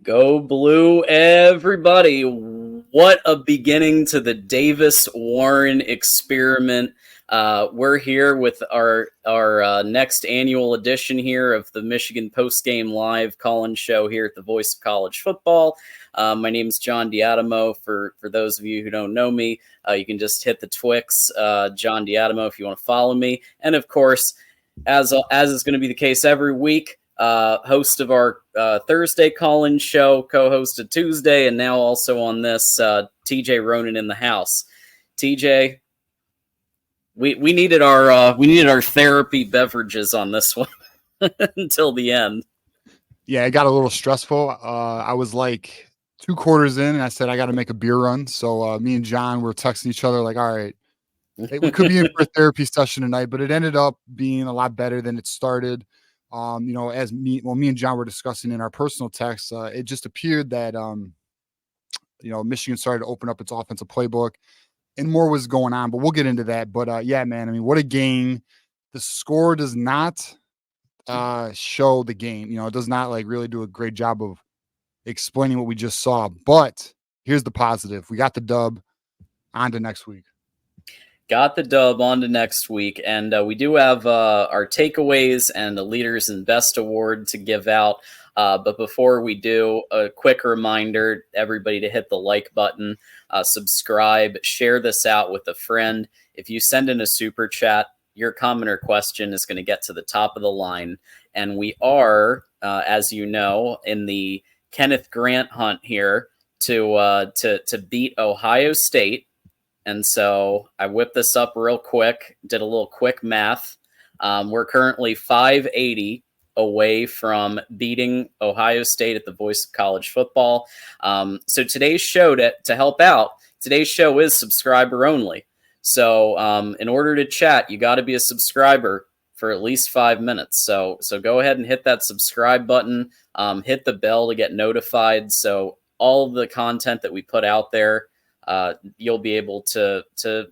Go blue, everybody. What a beginning to the Davis Warren experiment. We're here with our next annual edition here of the Michigan Postgame Live call-in show here at the Voice of College Football. My name is John Diadamo. For those of you who don't know me, you can just hit the Twix, John Diadamo, if you want to follow me. And of course, as is going to be the case every week, host of our Thursday call-in show, co-hosted Tuesday, and now also on this, TJ Ronin in the house. TJ, we needed our therapy beverages on this one until the end. Yeah, it got a little stressful. I was like 2 quarters in, and I said I got to make a beer run. So me and John were texting each other like, "All right, we could be in for a therapy session tonight," but it ended up being a lot better than it started. As me and John were discussing in our personal texts, it just appeared that Michigan started to open up its offensive playbook, and more was going on. But we'll get into that. But yeah, man, I mean, what a game! The score does not show the game. It does not really do a great job of explaining what we just saw. But here's the positive: we got the dub. On to next week. Got the dub on to next week, and we do have our takeaways and the Leaders and Best Award to give out. But before we do, a quick reminder, everybody to hit the like button, subscribe, share this out with a friend. If you send in a super chat, your comment or question is going to get to the top of the line. And we are, as you know, in the Kenneth Grant hunt here to beat Ohio State. And so I whipped this up real quick, did a little quick math. We're currently 580 away from beating Ohio State at the Voice of College Football. So today's show, to help out, today's show is subscriber only. So in order to chat, you got to be a subscriber for at least 5 minutes. So go ahead and hit that subscribe button, hit the bell to get notified. So all the content that we put out there, you'll be able to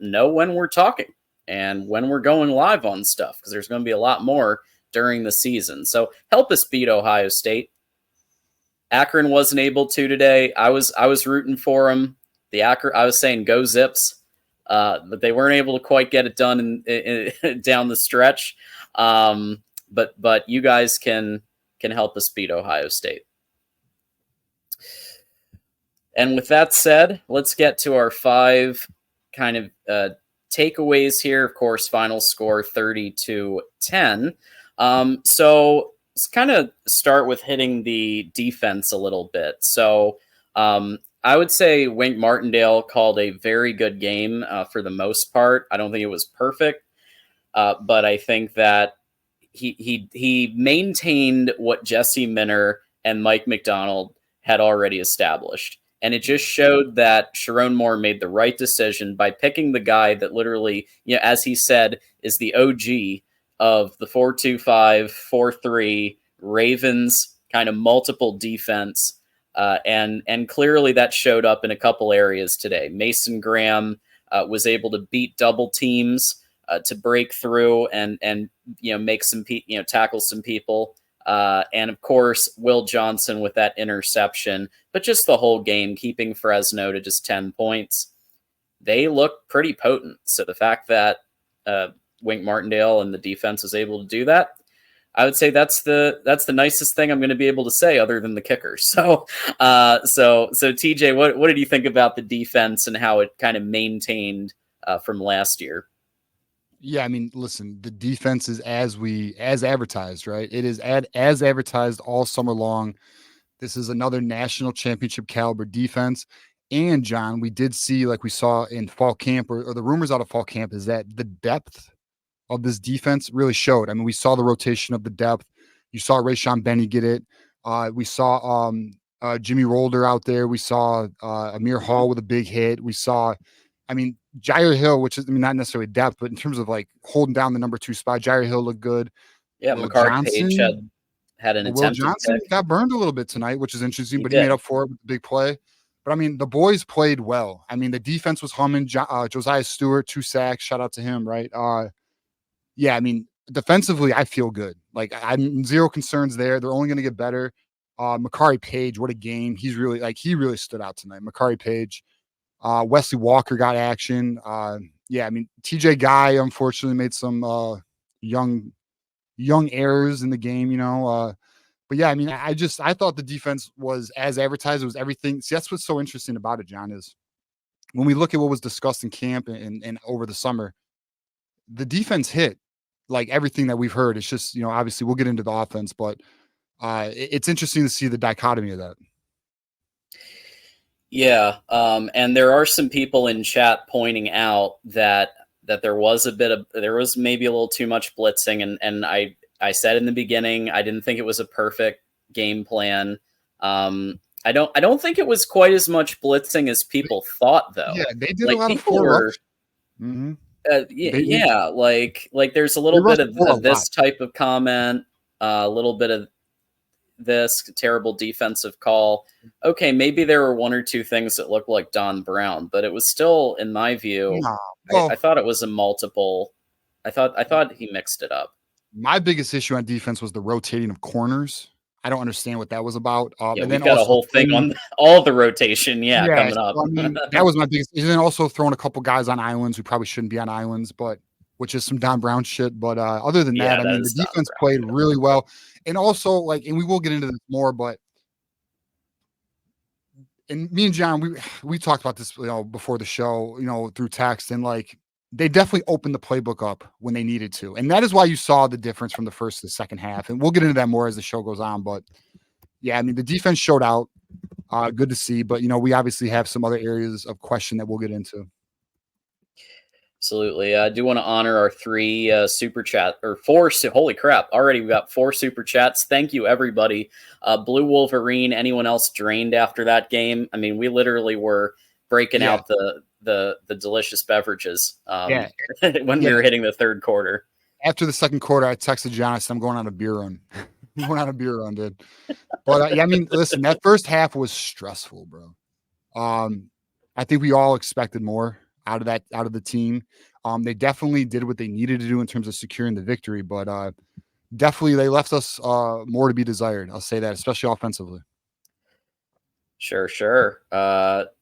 know when we're talking and when we're going live on stuff, because there's going to be a lot more during the season. So help us beat Ohio State. Akron wasn't able to today. I was rooting for them. I was saying go Zips, but they weren't able to quite get it done down the stretch. But you guys can help us beat Ohio State. And with that said, let's get to our 5 kind of takeaways here. Of course, final score 30-10. So let's kind of start with hitting the defense a little bit. So I would say Wink Martindale called a very good game for the most part. I don't think it was perfect, but I think that he maintained what Jesse Minner and Mike McDonald had already established. And it just showed that Sharon Moore made the right decision by picking the guy that literally, as he said, is the OG of the 4-2-5, 4-3 Ravens kind of multiple defense. And clearly that showed up in a couple areas today. Mason Graham was able to beat double teams to break through and make some tackle some people. And of course, Will Johnson with that interception, but just the whole game, keeping Fresno to just 10 points. They look pretty potent. So the fact that Wink Martindale and the defense was able to do that, I would say that's the nicest thing I'm going to be able to say, other than the kicker. So TJ, what did you think about the defense and how it kind of maintained from last year? Yeah, I mean, listen, the defense is as advertised, right? It is as advertised all summer long. This is another national championship caliber defense. And John, we did see, like we saw in fall camp, or the rumors out of fall camp, is that the depth of this defense really showed. I mean, we saw the rotation of the depth. You saw Rayshawn Benny get it. We saw Jimmy Rolder out there. We saw Amir Hall with a big hit. We saw, Jair Hill, which is, not necessarily depth, but in terms of like holding down the number 2 spot, Jair Hill looked good. Yeah, McCart Page had an attempt. Will Johnson got burned a little bit tonight, which is interesting, but he made up for it with the big play. But the boys played well. The defense was humming. Josiah Stewart, 2 sacks. Shout out to him, right? Defensively, I feel good. Like, I'm zero concerns there. They're only going to get better. Makari Page, what a game. He really stood out tonight. Makari Page. Wesley Walker got action. Yeah, I mean, TJ Guy unfortunately made some young errors in the game, but yeah, I mean, I thought the defense was as advertised. It was everything. See, that's what's so interesting about it, John, is when we look at what was discussed in camp and over the summer, the defense hit like everything that we've heard. It's just, obviously we'll get into the offense, but it's interesting to see the dichotomy of that. Yeah, and there are some people in chat pointing out that there was maybe a little too much blitzing, and I said in the beginning I didn't think it was a perfect game plan. I don't think it was quite as much blitzing as people thought, though. Yeah, they did like a lot of people four were. rush. Mm-hmm. Yeah, like there's a little bit of this type of comment, a little bit of this terrible defensive call. Okay, maybe there were one or two things that looked like Don Brown, but it was still, in my view, I thought it was a multiple. I thought he mixed it up. My biggest issue on defense was the rotating of corners. I don't understand what that was about. And then we've got a whole thing on all the rotation, coming up. I mean, that was my biggest. And then also throwing a couple guys on islands who probably shouldn't be on islands, but which is some Don Brown shit. But other than that, I mean, the defense played really well. And also, and we will get into this more, but and me and John, we talked about this, before the show, through text, and they definitely opened the playbook up when they needed to. And that is why you saw the difference from the first to the second half. And we'll get into that more as the show goes on. But yeah, I mean, the defense showed out. Good to see. But, we obviously have some other areas of question that we'll get into. Absolutely. I do want to honor our 3 super chat, or 4. Holy crap. Already we got 4 super chats. Thank you, everybody. Blue Wolverine, anyone else drained after that game? I mean, we literally were breaking out the delicious beverages when we were hitting the third quarter. After the second quarter, I texted John. I said, I'm going on a beer run. I'm going on a beer run, dude. But I mean, listen, that first half was stressful, bro. I think we all expected more out of the team. They definitely did what they needed to do in terms of securing the victory, but definitely they left us more to be desired. I'll say that, especially offensively. Sure.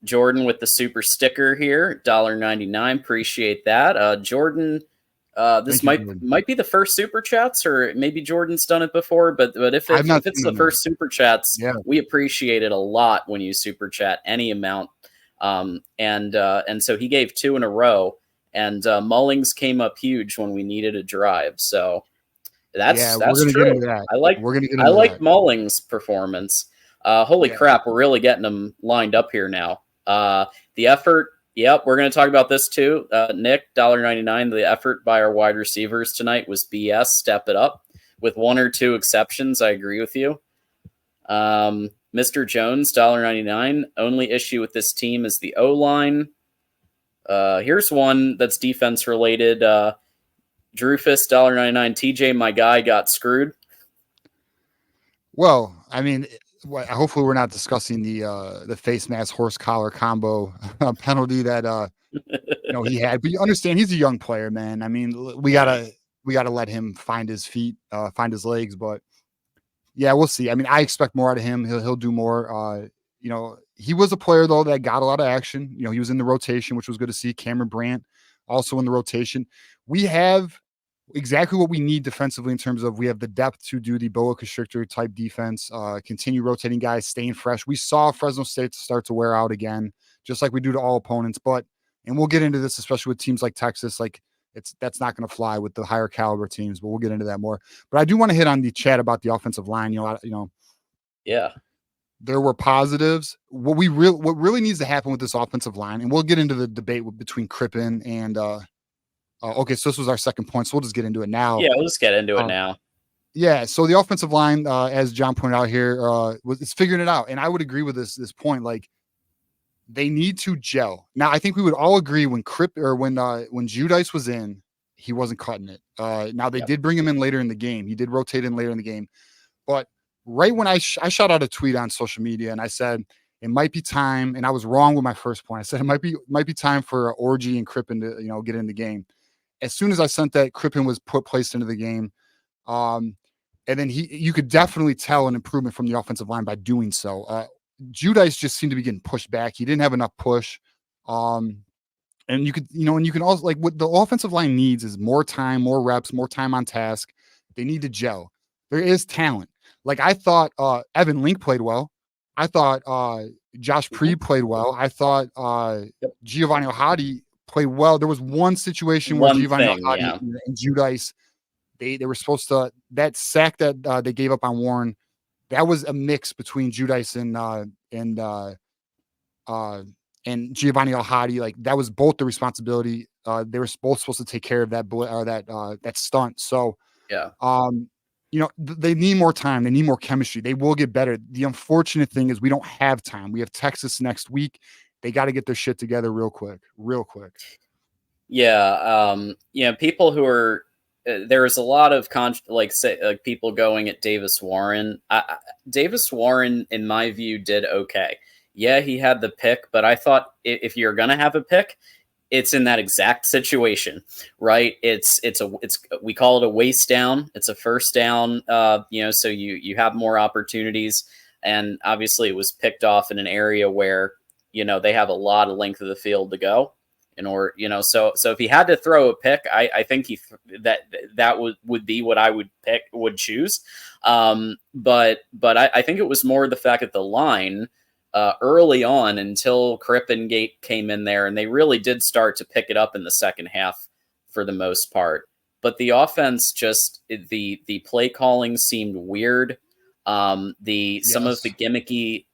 Jordan with the super sticker here, $1.99. Appreciate that. Jordan, this might be the first super chats, or maybe Jordan's done it before, but if it's the first super chats, we appreciate it a lot when you super chat any amount. And so he gave 2 in a row, and Mullings came up huge when we needed a drive. So that's true. I like Mullings' performance. Holy crap, we're really getting them lined up here now. The effort, we're going to talk about this too. Nick, $1.99. The effort by our wide receivers tonight was BS. Step it up. With 1 or 2 exceptions, I agree with you. Mr. Jones, $1.99. Only issue with this team is the O-line. Here's one that's defense related. Drufus, $1.99. TJ, my guy, got screwed. Well, I mean, hopefully we're not discussing the face mask horse collar combo penalty that he had. But you understand, he's a young player, man. I mean, we gotta let him find his feet, find his legs. But yeah, we'll see. I mean, I expect more out of him. He'll do more. He was a player though that got a lot of action. He was in the rotation, which was good to see. Cameron Brandt also in the rotation. We have exactly what we need defensively in terms of we have the depth to do the boa constrictor type defense, continue rotating guys, staying fresh. We saw Fresno State start to wear out again, just like we do to all opponents. And we'll get into this, especially with teams like Texas. That's not going to fly with the higher caliber teams, but we'll get into that more. But I do want to hit on the chat about the offensive line. There were positives. What really needs to happen with this offensive line, and we'll get into the debate between Crippen and okay, so this was our second point, so we'll just get into it now. Yeah, we'll just get into it now. Yeah, so the offensive line, as John pointed out here, is figuring it out, and I would agree with this point. Like, they need to gel. Now, I think we would all agree when Judice was in, he wasn't cutting it. Now they did bring him in later in the game. He did rotate in later in the game, but right when I shot out a tweet on social media and I said it might be time, and I was wrong with my first point. I said it might be time for Orgy and Crippen to get in the game. As soon as I sent that, Crippen was placed into the game. And then you could definitely tell an improvement from the offensive line by doing so. Giudice just seemed to be getting pushed back. He didn't have enough push. And you could, and you can also, like, what the offensive line needs is more time, more reps, more time on task. They need to gel. There is talent. Like, I thought Evan Link played well. I thought Josh Preeb played well. I thought Giovanni Ohadi played well. There was one situation where Giovanni Ohadi and Giudice, they were supposed to, that sack that they gave up on Warren, that was a mix between Giudice and Giovanni Ohadi. Like, that was both the responsibility. They were both supposed to take care of that stunt. So yeah. They need more time. They need more chemistry. They will get better. The unfortunate thing is we don't have time. We have Texas next week. They got to get their shit together real quick. Yeah. People who are, there's a lot of people going at Davis Warren. Davis Warren, in my view, did okay. Yeah, he had the pick, but I thought if you're going to have a pick, it's in that exact situation, right? We call it a waste down. It's a first down, so you have more opportunities. And obviously it was picked off in an area where, they have a lot of length of the field to go in order, so if he had to throw a pick, I think that would be what I would choose. But I think it was more the fact that the line, early on, until Crippengate came in there, and they really did start to pick it up in the second half for the most part. But the offense the play calling seemed weird. Some of the gimmicky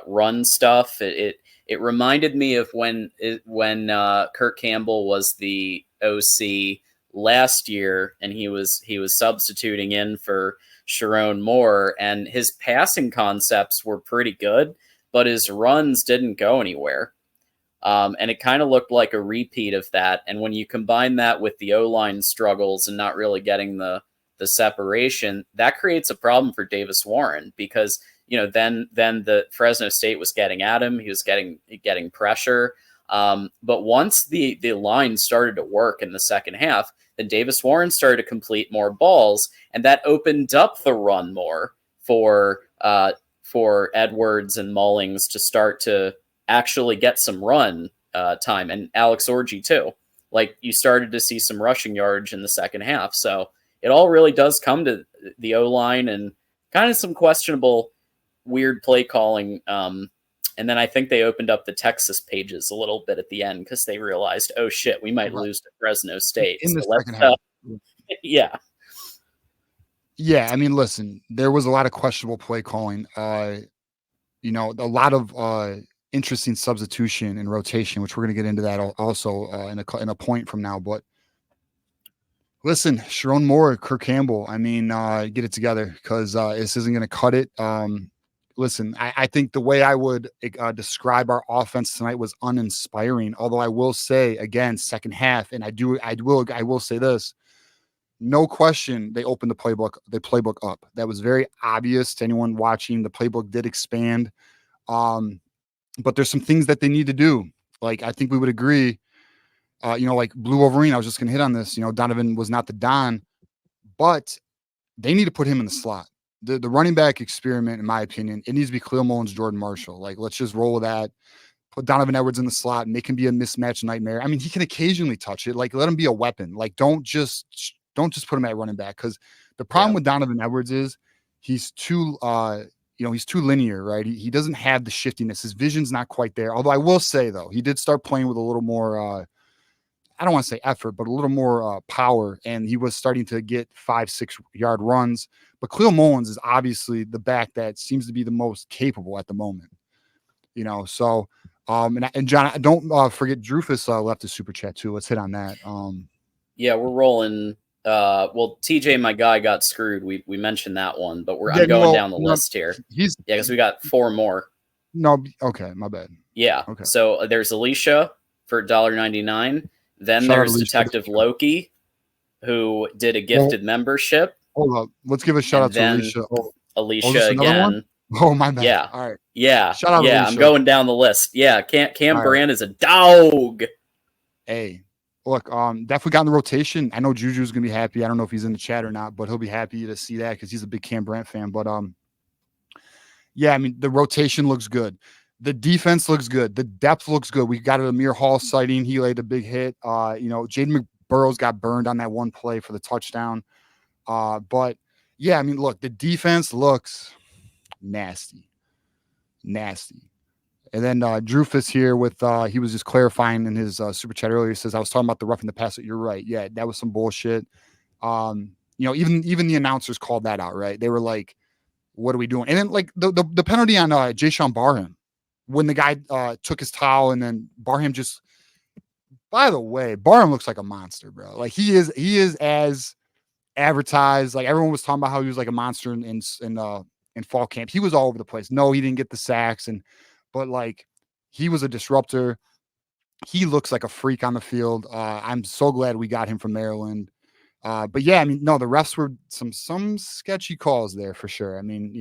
run stuff. It reminded me of when Kirk Campbell was the OC last year, and he was substituting in for Sharon Moore, and his passing concepts were pretty good, but his runs didn't go anywhere. And it kind of looked like a repeat of that. And when you combine that with the O-line struggles and not really getting the separation, that creates a problem for Davis Warren, because, then the Fresno State was getting at him. He was getting pressure. But once the line started to work in the second half, then Davis Warren started to complete more balls, and that opened up the run more for Edwards and Mullings to start to actually get some run time, and Alex Orji too. Like, you started to see some rushing yards in the second half. So it all really does come to the O-line and kind of some questionable, weird play calling. And then I think they opened up the Texas pages a little bit at the end because they realized, oh shit, we might lose to Fresno State in the second half. Yeah. Yeah, I mean, listen, there was a lot of questionable play calling. A lot of interesting substitution and rotation, which we're going to get into that also in a point from now. But listen, Sharon Moore, Kirk Campbell, I mean, get it together, because this isn't going to cut it. Listen, I think the way I would describe our offense tonight was uninspiring. Although I will say, again, second half, and I will say this. No question, they opened the playbook up. That was very obvious to anyone watching. The playbook did expand. But there's some things that they need to do. Like, I think we would agree, like Blue Wolverine, I was just going to hit on this. Donovan was not the Don, but they need to put him in the slot. The running back experiment, in my opinion, it needs to be Khalil Mullins, Jordan Marshall. Like, let's just roll with that. Put Donovan Edwards in the slot, and they can be a mismatch nightmare. I mean, he can occasionally touch it. Like, let him be a weapon. Like, don't just put him at running back, because the problem with Donovan Edwards is he's too he's too linear, right? He doesn't have the shiftiness. His vision's not quite there. Although I will say, though, he did start playing with a little more I don't want to say effort, but a little more power, and he was starting to get 5-6 yard runs. But Khalil Mullins is obviously the back that seems to be the most capable at the moment. So and John, don't forget Drufus left a super chat too. Let's hit on that. Yeah, we're rolling. TJ, my guy, got screwed. We mentioned that one, but I'm going down the list here. Because we got 4 more. No, okay, my bad. Yeah. Okay. So there's Alicia for $1.99. Then there's Detective Loki, who did a gifted membership. Hold up. Let's give a shout out to Alicia. Alicia again. Oh, my bad. Yeah. All right. Yeah. Shout out Alicia. I'm going down the list. Yeah. Cam Brand is a dog. Hey. look, definitely got in the rotation. I know Juju's gonna be happy. I don't know if he's in the chat or not, but he'll be happy to see that because he's a big Cam Brant fan. But yeah, I mean the rotation looks good. The defense looks good. The depth looks good. We got an Amir Hall sighting. He laid a big hit. Jaden McBurrows got burned on that one play for the touchdown. But yeah, I mean, look, the defense looks nasty. And then Drufus here with he was just clarifying in his super chat earlier. He says, I was talking about the roughing the passer. You're right. Yeah, that was some bullshit. Even the announcers called that out, right? They were like, what are we doing? And then like the penalty on Jayshawn Barham when the guy took his towel and then Barham just, by the way, Barham looks like a monster, bro. Like he is as advertised. Like everyone was talking about how he was like a monster in fall camp. He was all over the place. No, he didn't get the sacks, but like he was a disruptor. He looks like a freak on the field. I'm so glad we got him from Maryland. But yeah, I mean, no, the refs were some sketchy calls there for sure. I mean,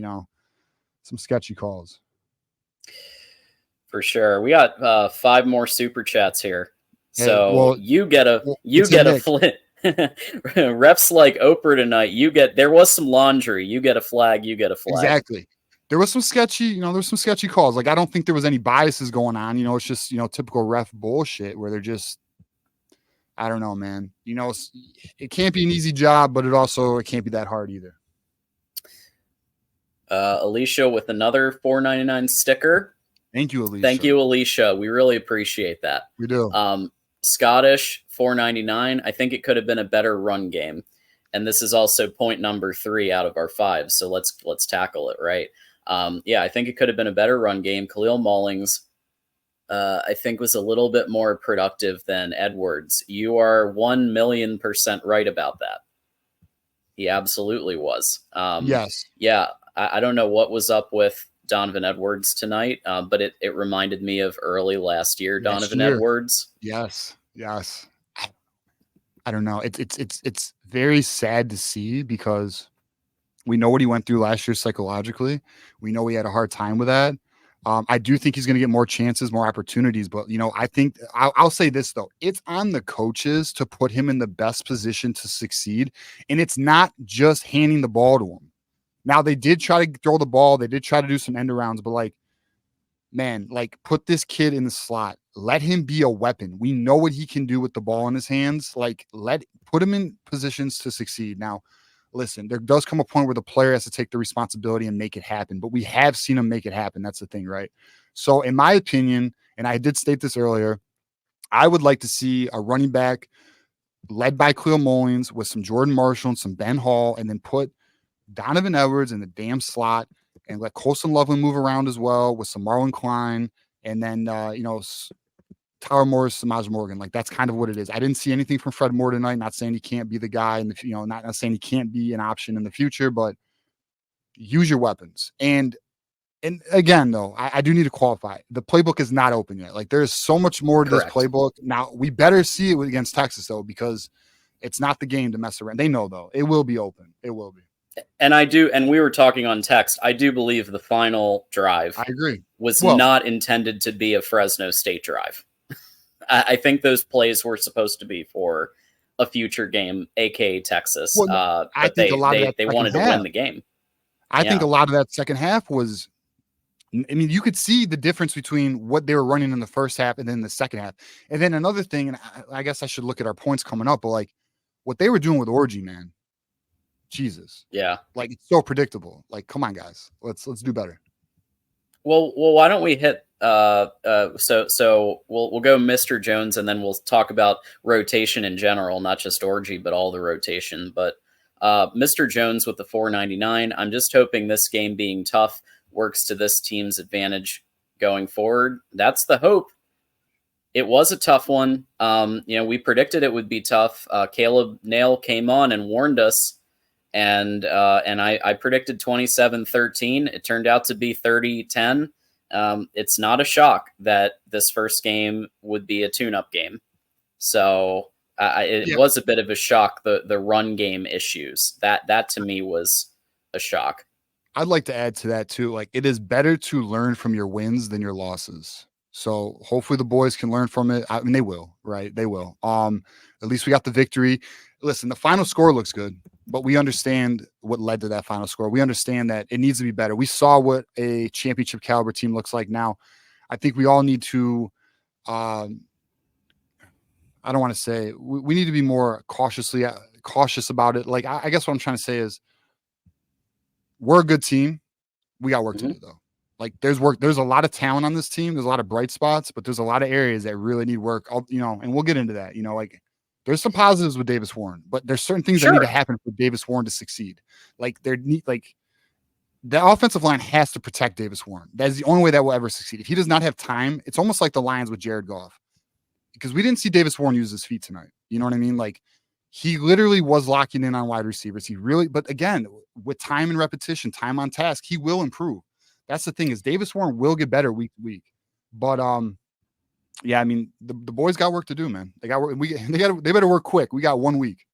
some sketchy calls. For sure. We got 5 more super chats here. So hey, well, you get a flip. Refs like Oprah tonight. There was some laundry. You get a flag. Exactly. There was some sketchy, there's some sketchy calls. Like I don't think there was any biases going on. It's just, typical ref bullshit where they're just, I don't know, man. It can't be an easy job, but it can't be that hard either. Alicia with another $4.99 sticker. Thank you, Alicia. Thank you, Alicia. We really appreciate that. We do. Scottish $4.99. I think it could have been a better run game, and this is also point number 3 out of our 5. So let's tackle it right. Yeah, I think it could have been a better run game. Khalil Mullings, I think, was a little bit more productive than Edwards. You are 1,000,000% right about that. He absolutely was. Yes. Yeah, I don't know what was up with Donovan Edwards tonight, but it reminded me of early last year Donovan Edwards. Yes. I don't know. It's very sad to see because we know what he went through last year psychologically. We know he had a hard time with that. I do think he's going to get more chances, more opportunities. But, I think I'll say this, though. It's on the coaches to put him in the best position to succeed. And it's not just handing the ball to him. Now, they did try to throw the ball. They did try to do some end arounds. But, put this kid in the slot. Let him be a weapon. We know what he can do with the ball in his hands. Put him in positions to succeed. Now, listen, there does come a point where the player has to take the responsibility and make it happen, but we have seen him make it happen. That's the thing, right? So in my opinion, and I did state this earlier, I would like to see a running back led by Khalil Mullings with some Jordan Marshall and some Ben Hall, and then put Donovan Edwards in the damn slot and let Colson Loveland move around as well with some Marlon Klein, and then, Tyler Morris, Samaj Morgan. That's kind of what it is. I didn't see anything from Fred Moore tonight. Not saying he can't be the guy, and not saying he can't be an option in the future, but use your weapons. And again, though, I do need to qualify. The playbook is not open yet. There's so much more to this playbook. Now, we better see it against Texas, though, because it's not the game to mess around. They know, though. It will be open. It will be. And I do, and we were talking on text, I do believe the final drive I agree. was not intended to be a Fresno State drive. I think those plays were supposed to be for a future game, aka Texas. But they wanted to win the game. I think a lot of that second half was, I mean, you could see the difference between what they were running in the first half and then the second half. And then another thing, and I guess I should look at our points coming up, but what they were doing with Orgy, man, Jesus. Yeah. It's so predictable. Come on, guys. Let's do better. Well, why don't we hit so we'll go Mr. Jones, and then we'll talk about rotation in general, not just Orgy, but all the rotation. But Mr. Jones with the $4.99. I'm just hoping this game being tough works to this team's advantage going forward. That's the hope. It was a tough one. We predicted it would be tough. Caleb Nail came on and warned us. And I predicted 27-13. It turned out to be 30-10. It's not a shock that this first game would be a tune-up game. So it was a bit of a shock, the run game issues. That to me was a shock. I'd like to add to that too. It is better to learn from your wins than your losses. So hopefully the boys can learn from it. I mean, they will, right? They will. At least we got the victory. Listen, the final score looks good, but we understand what led to that final score. We understand that it needs to be better. We saw what a championship caliber team looks like now. I think we all need to I don't want to say we need to be more cautious about it. Like I guess what I'm trying to say is we're a good team. We got work to do though. Like there's work. There's a lot of talent on this team. There's a lot of bright spots, but there's a lot of areas that really need work. And we'll get into that. Like there's some positives with Davis Warren, but there's certain things that need to happen for Davis Warren to succeed. Like the offensive line has to protect Davis Warren. That's the only way that will ever succeed. If he does not have time, it's almost like the Lions with Jared Goff. Because we didn't see Davis Warren use his feet tonight. You know what I mean? Like he literally was locking in on wide receivers. But again, with time and repetition, time on task, he will improve. That's the thing is Davis Warren will get better week to week. But yeah, I mean the boys got work to do, man. They better work quick. We got 1 week.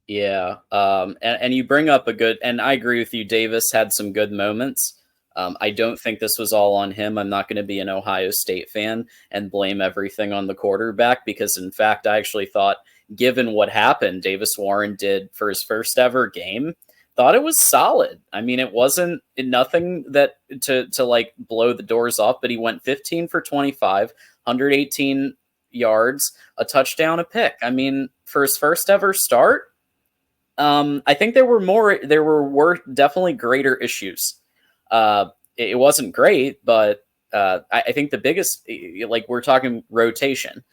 Yeah. And you bring up and I agree with you. Davis had some good moments. I don't think this was all on him. I'm not going to be an Ohio State fan and blame everything on the quarterback because, in fact, I actually thought, given what happened, Davis Warren did for his first ever game, thought it was solid. I mean, it wasn't nothing that to like blow the doors off, but he went 15 for 25, 118 yards, a touchdown, a pick. I mean, for his first ever start, I think there were definitely greater issues. It wasn't great, but I think the biggest, like we're talking rotation,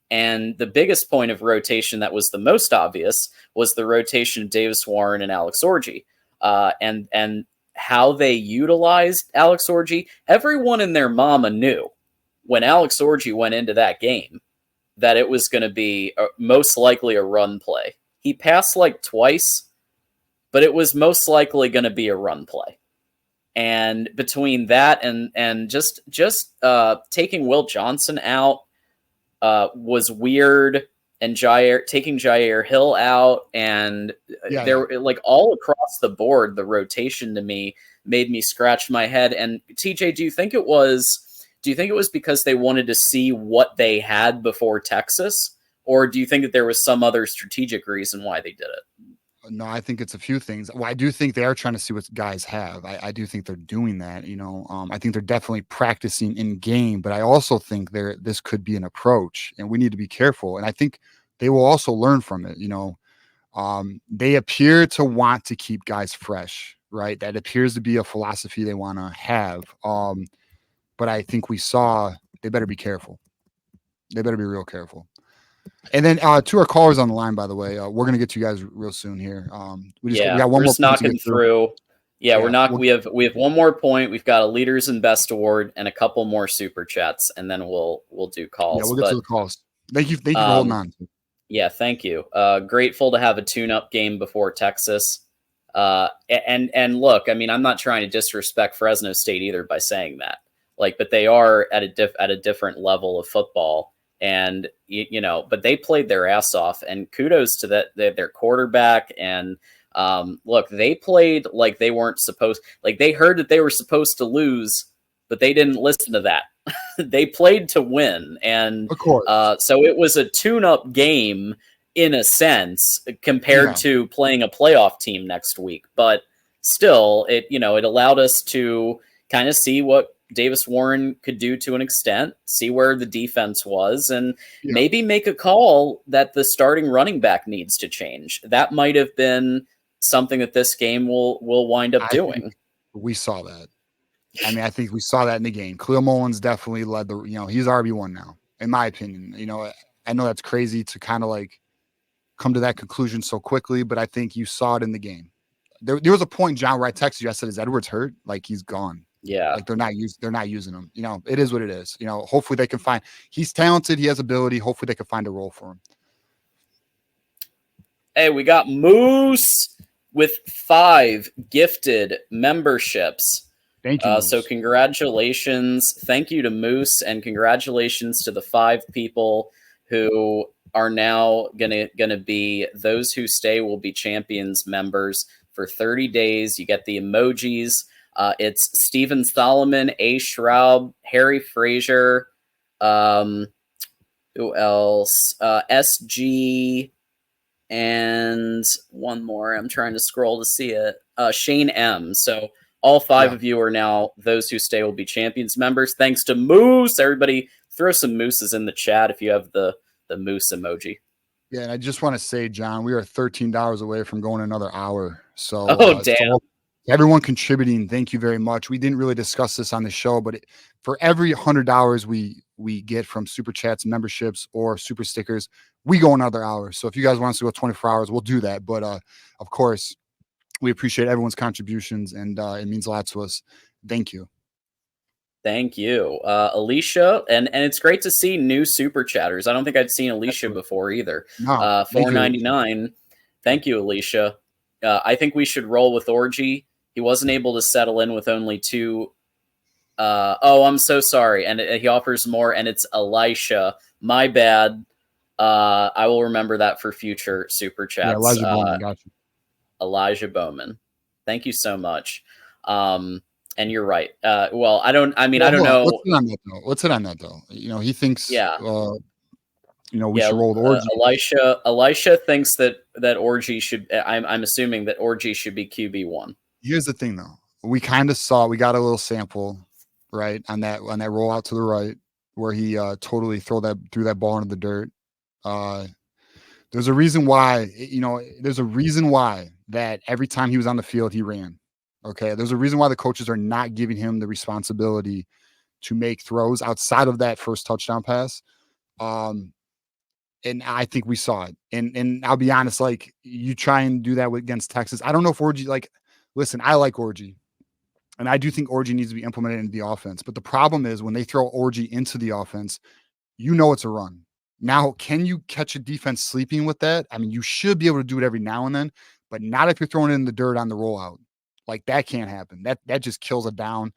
and the biggest point of rotation that was the most obvious was the rotation of Davis Warren and Alex Orji, and how they utilized Alex Orji. Everyone and their mama knew when Alex Orji went into that game that it was going to be most likely a run play. He passed like twice, but it was most likely going to be a run play. And between that and just taking Will Johnson out was weird, and taking Jair Hill out, and like all across the board, the rotation to me made me scratch my head. And TJ, do you think it was because they wanted to see what they had before Texas, or do you think that there was some other strategic reason why they did it? No, I think it's a few things. Well, I do think they are trying to see what guys have. I do think they're doing that. I think they're definitely practicing in game, but I also think this could be an approach, and we need to be careful. And I think they will also learn from it. They appear to want to keep guys fresh, right? That appears to be a philosophy they want to have. But I think we saw they better be careful. They better be real careful. And then to our callers on the line, by the way, we're going to get to you guys real soon here. We got one more point to get through. Yeah, we have one more point. We've got a Leaders and Best Award and a couple more super chats, and then we'll do calls. Yeah, we'll get to the calls. Thank you for holding on. Yeah, thank you. Grateful to have a tune-up game before Texas. And look, I mean, I'm not trying to disrespect Fresno State either by saying that. But they are at a different level of football. And but they played their ass off, and kudos to their quarterback. And look, they played like they weren't supposed. Like they heard that they were supposed to lose, but they didn't listen to that. They played to win, and of course, so it was a tune-up game in a sense compared to playing a playoff team next week. But still, it allowed us to kind of see what Davis Warren could do to an extent, see where the defense was, and maybe make a call that the starting running back needs to change. That might have been something that this game will wind up doing. We saw that. I mean, I think we saw that in the game. Khalil Mullins definitely led he's RB1 now, in my opinion. I know that's crazy to kind of like come to that conclusion so quickly, but I think you saw it in the game. There was a point, John, where I texted you. I said, "Is Edwards hurt? Like he's gone." Yeah. Like they're not using him. It is what it is. Hopefully they can find, he's talented. He has ability. Hopefully they can find a role for him. Hey, we got Moose with 5 gifted memberships. Thank you. So congratulations. Thank you to Moose, and congratulations to the 5 people who are now gonna be those who stay will be champions members for 30 days. You get the emojis. It's Stephen Solomon, A. Schraub, Harry Frazier, who else? SG, and one more. I'm trying to scroll to see it. Shane M. So all 5 of you are now Those Who Stay Will Be Champions members. Thanks to Moose. Everybody throw some mooses in the chat if you have the moose emoji. Yeah, and I just want to say, John, we are $13 away from going another hour. So, Damn. So everyone contributing, thank you very much. We didn't really discuss this on the show, but for every $100 we get from super chats, memberships, or super stickers, we go another hour. So if you guys want us to go 24 hours, we'll do that. But of course, we appreciate everyone's contributions, and it means a lot to us. Thank you. Thank you, Alicia, and it's great to see new super chatters. I don't think I'd seen Alicia before either. No, $4.99. Thank you, Alicia. I think we should roll with Orgy. He wasn't able to settle in with only 2. Oh, I'm so sorry. And he offers more, and it's Elisha. My bad. I will remember that for future super chats. Yeah, Elijah Bowman, got you. Elijah Bowman. Thank you so much. And you're right. Well, I don't know. What's it on that though? You know, he thinks, we should roll with Orgy. Elisha thinks that Orgy should, I'm assuming that Orgy should be QB1. Here's the thing though. We got a little sample, right? On that rollout to the right where he totally threw that ball into the dirt. There's a reason why, that every time he was on the field, he ran. Okay. There's a reason why the coaches are not giving him the responsibility to make throws outside of that first touchdown pass. And I think we saw it. And I'll be honest, like, you try and do that against Texas. I don't know if Orgy, listen, I like Orgy. And I do think Orgy needs to be implemented into the offense. But the problem is when they throw Orgy into the offense, it's a run. Now, can you catch a defense sleeping with that? I mean, you should be able to do it every now and then, but not if you're throwing it in the dirt on the rollout. Like, that can't happen. That just kills it down.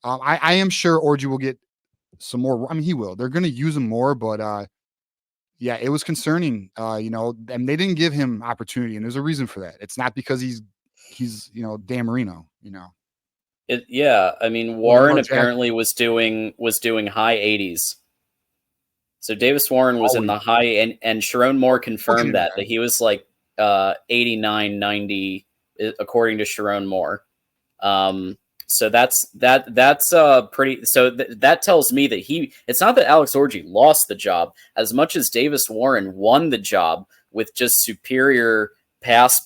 I am sure Orgy will get some more. I mean, he will. They're going to use him more, but yeah, it was concerning. And they didn't give him opportunity, and there's a reason for that. It's not because he's Dan Marino. I mean, Warren apparently was doing high 80s. So Davis Warren was in the high, and Sharon Moore confirmed that he was like 89, 90, according to Sharon Moore. So that's pretty. So that tells me that it's not that Alex Orgy lost the job as much as Davis Warren won the job with just superior pass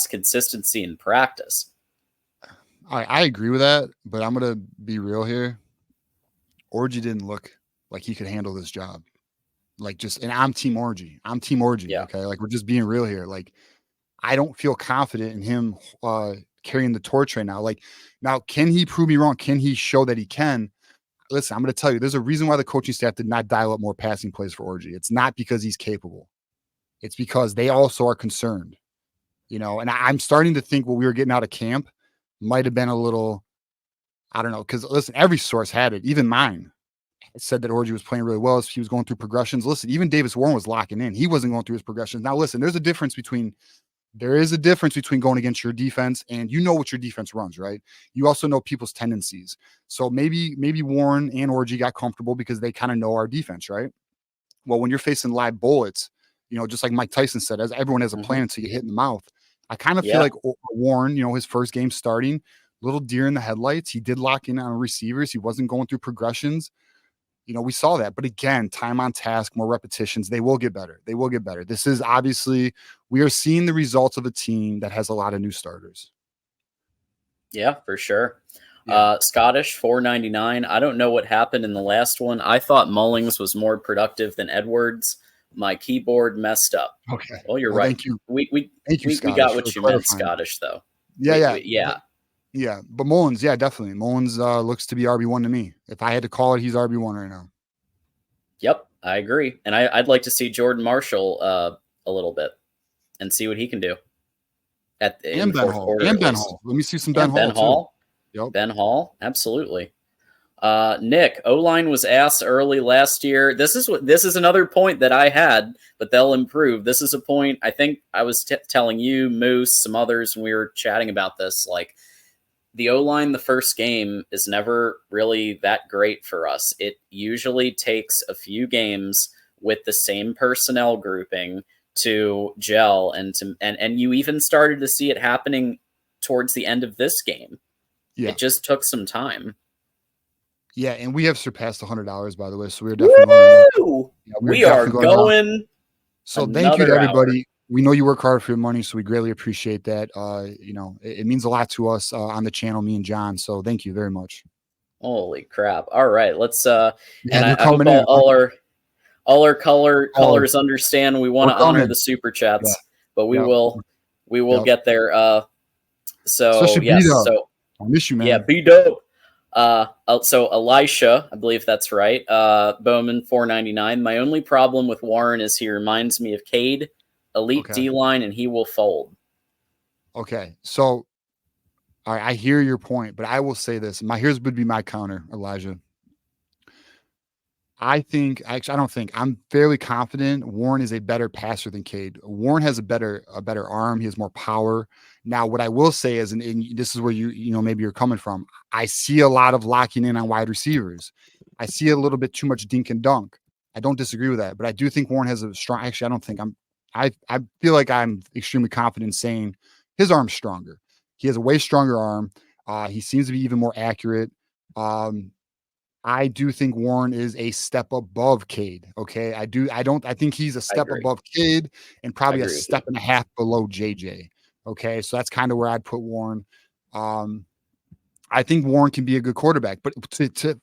consistency in practice. I agree with that, but I'm gonna be real here. Orgy didn't look like he could handle this job. And I'm Team Orgy. Yeah. Okay. Like, we're just being real here. Like, I don't feel confident in him carrying the torch right now. Like, now, can he prove me wrong? Can he show that he can? Listen, I'm going to tell you, there's a reason why the coaching staff did not dial up more passing plays for Orgy. It's not because he's capable. It's because they also are concerned, and I'm starting to think what we were getting out of camp might have been a little, I don't know. Cause listen, every source had it. Even mine said that Orgy was playing really well as he was going through progressions. Listen, even Davis Warren was locking in. He wasn't going through his progressions. Now, listen, there is a difference between going against your defense, and what your defense runs, right? You also know people's tendencies. So maybe Warren and Orgy got comfortable because they kind of know our defense, right? Well, when you're facing live bullets, just like Mike Tyson said, as everyone has a plan until you hit in the mouth. I kind of feel like Warren, his first game starting, little deer in the headlights. He did lock in on receivers. He wasn't going through progressions. We saw that. But again, time on task, more repetitions. They will get better. This is obviously, we are seeing the results of a team that has a lot of new starters. Yeah, for sure. Yeah. Scottish, $4.99. I don't know what happened in the last one. I thought Mullings was more productive than Edwards. My keyboard messed up. Okay. Well, you're right. Thank you. We got what you meant, Scottish, though. Yeah. But Mullins, definitely. Mullins looks to be RB1 to me. If I had to call it, he's RB1 right now. Yep, I agree. And I'd like to see Jordan Marshall a little bit and see what he can do. And Ben Hall. Let me see some Ben Hall. Ben Hall. Yep. Ben Hall, absolutely. Nick, O-line was ass early last year. This is another point that I had, but they'll improve. This is a point I think I was telling you, Moose, some others, when we were chatting about this. Like, the O-line the first game is never really that great for us. It usually takes a few games with the same personnel grouping to gel and you even started to see it happening towards the end of this game. Yeah. It just took some time. Yeah, and we have surpassed $100, by the way, so we're definitely going around. Woo! Yeah, we're We are definitely going around. going So thank you to another hour. everybody. We know you work hard for your money, so we greatly appreciate that. It means a lot to us on the channel, me and John. So thank you very much. Holy crap. All right, let's Yeah, and they're I hope coming in. all our callers Callers, understand we want we're to honor coming. the super Yeah, chats, but yeah, we will yep. get there. So Especially B yes, Dub. so I miss you, yeah, man. be dope. So Elisha, I believe that's right. Bowman 499. My only problem with Warren is he reminds me of Cade, elite Okay. D line, and he will fold. Okay. So all right, I hear your point, but I will say this. Here's would be my counter, Elijah. I don't think I'm fairly confident Warren is a better passer than Cade. Warren has a better arm. He has more power. Now, what I will say is, and this is where maybe you're coming from. I see a lot of locking in on wide receivers. I see a little bit too much dink and dunk. I don't disagree with that, but I do think Warren has a strong. Actually, I don't think I'm. I feel like I'm extremely confident saying his arm's stronger. He has a way stronger arm. He seems to be even more accurate. Um, I do think Warren is a step above Cade. Okay. I think he's a I step agree. above Cade and I probably a agree with you. step and a half below JJ. Okay. So that's kind of where I'd put Warren. Um, I think Warren can be a good quarterback, but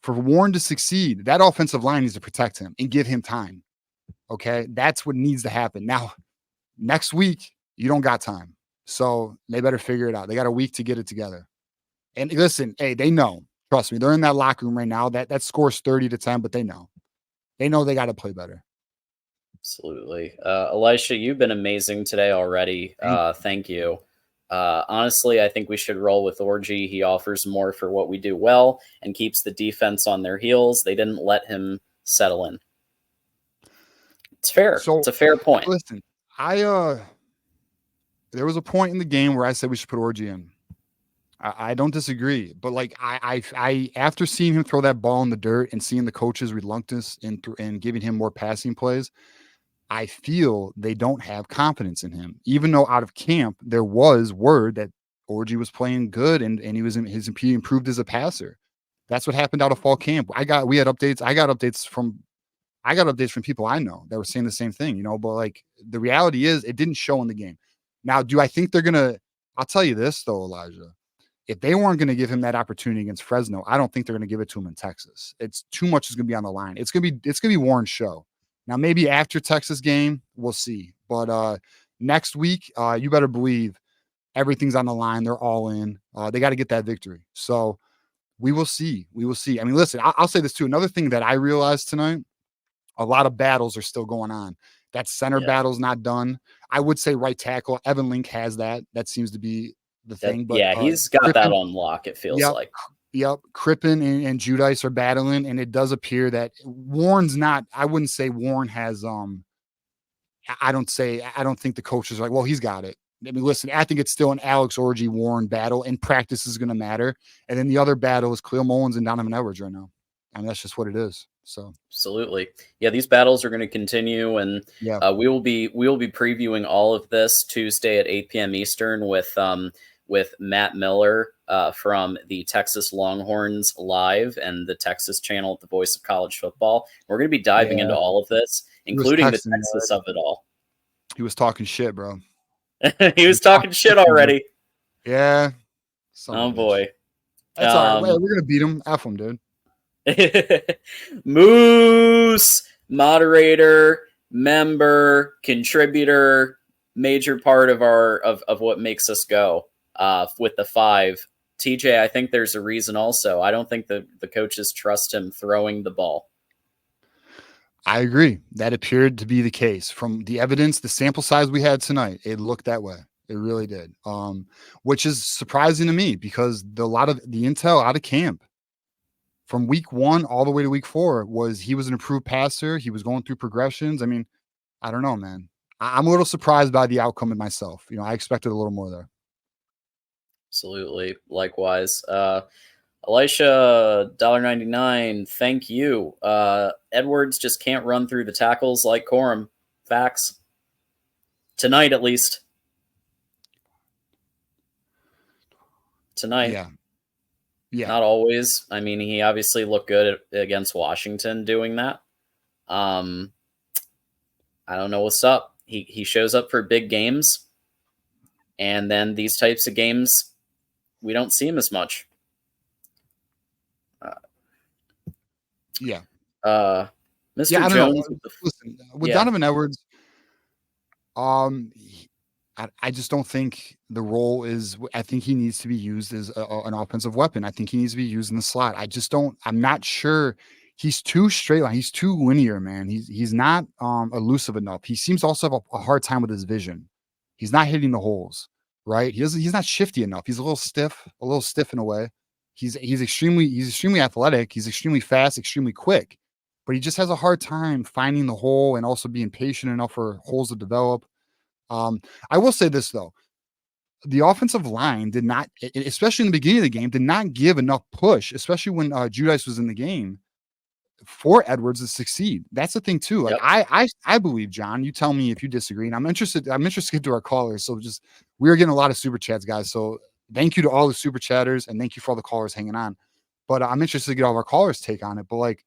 for Warren to succeed, that offensive line needs to protect him and give him time. Okay. That's what needs to happen. Now, next week, you don't got time. So they better figure it out. They got a week to get it together. And listen, hey, they know. Trust me, they're in that locker room right now. That scores 30-10, but they know. They know they got to play better. Absolutely. Elisha, you've been amazing today already. Thank you. Thank you. Honestly, I think we should roll with Orgy. He offers more for what we do well and keeps the defense on their heels. They didn't let him settle in. It's fair. So It's a fair point. listen, I there was a point in the game where I said we should put Orgy in. I don't disagree, but like I after seeing him throw that ball in the dirt and seeing the coach's reluctance in giving him more passing plays, I feel they don't have confidence in him. Even though out of camp there was word that Orgy was playing good and he improved as a passer. That's what happened out of fall camp. We had updates. I got updates from people I know that were saying the same thing, but like the reality is it didn't show in the game. Now, do I think they're gonna I'll tell you this though, Elijah. If they weren't going to give him that opportunity against Fresno, I don't think they're going to give it to him in Texas. It's too much is going to be on the line. It's going to be Warren's show. Now, maybe after Texas game, we'll see. But next week, you better believe everything's on the line. They're all in. They got to get that victory. So we will see. We will see. I mean, listen, I'll say this too. Another thing that I realized tonight, a lot of battles are still going on. That center Yeah. battle's not done. I would say right tackle. Evan Link has that. That seems to be the thing. But Yeah, he's got that Crippen, on lock, it feels yep, like. yep. Crippen and Judice are battling, and it does appear that Warren's not. I wouldn't say Warren has. I don't think the coaches are like, well, he's got it. I mean, listen, I think it's still an Alex Orgy Warren battle, and practice is going to matter. And then the other battle is Khalil Mullins and Donovan Edwards right now. I mean, that's just what it is. So Absolutely. Yeah, these battles are going to continue, and yeah, we will be previewing all of this Tuesday at 8 p.m. Eastern with Matt Miller from the Texas Longhorns Live and the Texas channel at the Voice of College Football. We're going to be diving into yeah. all of this, He was including the texting me Texas already. of it all. He was talking shit, bro. He He was was talking talking shit shit to me. already. Yeah, son of Oh a bitch. boy. That's all right. Well, we're gonna beat him. F him, dude. Moose, moderator, member, contributor, major part of of what makes us go with the 5. TJ, I think there's a reason also. I don't think the coaches trust him throwing the ball. I agree. That appeared to be the case from the evidence, the sample size we had tonight. It looked that way. It really did. Which is surprising to me because a lot of the intel out of camp from week 1 all the way to week 4 was he was an improved passer. He was going through progressions. I mean, I don't know, man. I'm a little surprised by the outcome of myself. I expected a little more there. Absolutely. Likewise. Elisha, $1.99. Thank you. Edwards just can't run through the tackles like Corum. Facts. Tonight, at least. Tonight. Yeah. Yeah. Not always. I mean, he obviously looked good against Washington doing that. I don't know what's up. He shows up for big games, and then these types of games, we don't see him as much. Yeah. Mr. Yeah, I don't Jones. know. Listen, with Donovan Edwards, I just don't think the role is. I think he needs to be used as an offensive weapon. I think he needs to be used in the slot. I just don't. I'm not sure. He's too straight line. He's too linear, man. He's not elusive enough. He seems to also have a hard time with his vision. He's not hitting the holes, right? He's not shifty enough. He's a little stiff in a way. He's extremely athletic. He's extremely fast, extremely quick, but he just has a hard time finding the hole and also being patient enough for holes to develop. I will say this though. The offensive line did not, especially in the beginning of the game, did not give enough push, especially when Judice was in the game, for Edwards to succeed. That's the thing too. Like I believe, John. You tell me if you disagree, and I'm interested to our callers. So just we're getting a lot of super chats, guys. So thank you to all the super chatters, and thank you for all the callers hanging on. But I'm interested to get all of our callers' take on it. But like,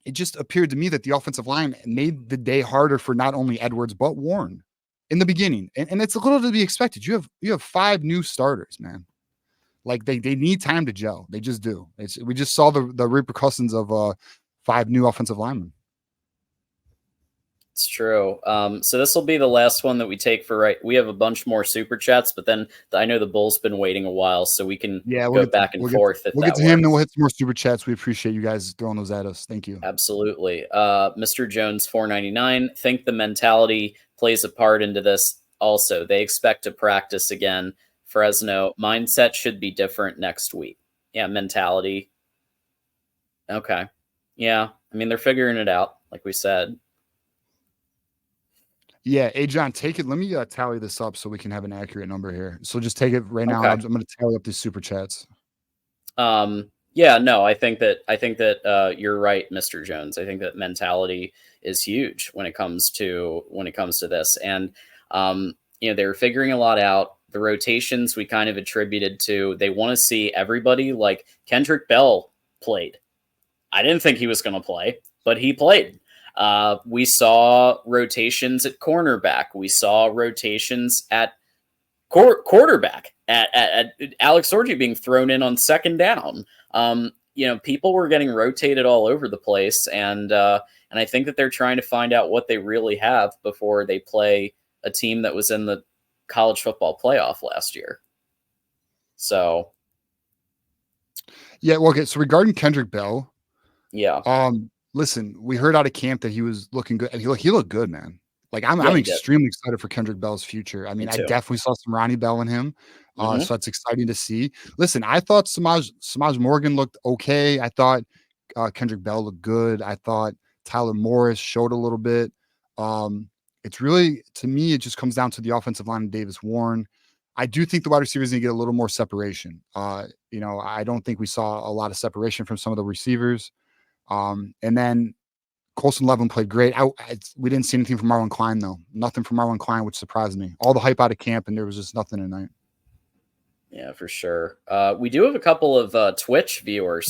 it just appeared to me that the offensive line made the day harder for not only Edwards but Warren in the beginning, and it's a little to be expected. You have 5 new starters, man. Like they need time to gel. They just do. We just saw the repercussions of 5 new offensive linemen. It's true. So this will be the last one that we take for right. We have a bunch more super chats, but then I know the Bull's been waiting a while, so we can go back and forth. We'll get to him, then we'll hit some more super chats. We appreciate you guys throwing those at us. Thank you. Absolutely. Mr. Jones, $4.99. Think the mentality plays a part into this also. They expect to practice again. Fresno mindset should be different next week. Yeah, mentality. Okay. Yeah, I mean, they're figuring it out, like we said. Yeah. Hey, John, take it. Let me tally this up so we can have an accurate number here. So just take it right now. I'm going to tally up these super chats. Yeah, no, I think that you're right, Mr. Jones. I think that mentality is huge when it comes to this. And they were figuring a lot out. The rotations we kind of attributed to, they want to see everybody. Like Kendrick Bell played. I didn't think he was going to play, but he played. We saw rotations at cornerback. We saw rotations at quarterback, at Alex Orji being thrown in on second down. People were getting rotated all over the place, and I think that they're trying to find out what they really have before they play a team that was in the college football playoff last year. So, yeah. Well, okay. So regarding Kendrick Bell, yeah. Listen, we heard out of camp that he was looking good. He looked good, man. Like I'm extremely excited for Kendrick Bell's future. I mean, I definitely saw some Ronnie Bell in him. So that's exciting to see. Listen, I thought Samaj Morgan looked okay. I thought Kendrick Bell looked good. I thought Tyler Morris showed a little bit. It's really, to me, it just comes down to the offensive line of Davis Warren. I do think the wide receivers need to get a little more separation. I don't think we saw a lot of separation from some of the receivers. And then Colson Levin played great. We didn't see anything from Marlon Klein, though. Nothing from Marlon Klein, which surprised me. All the hype out of camp, and there was just nothing tonight. Yeah, for sure. We do have a couple of Twitch viewers.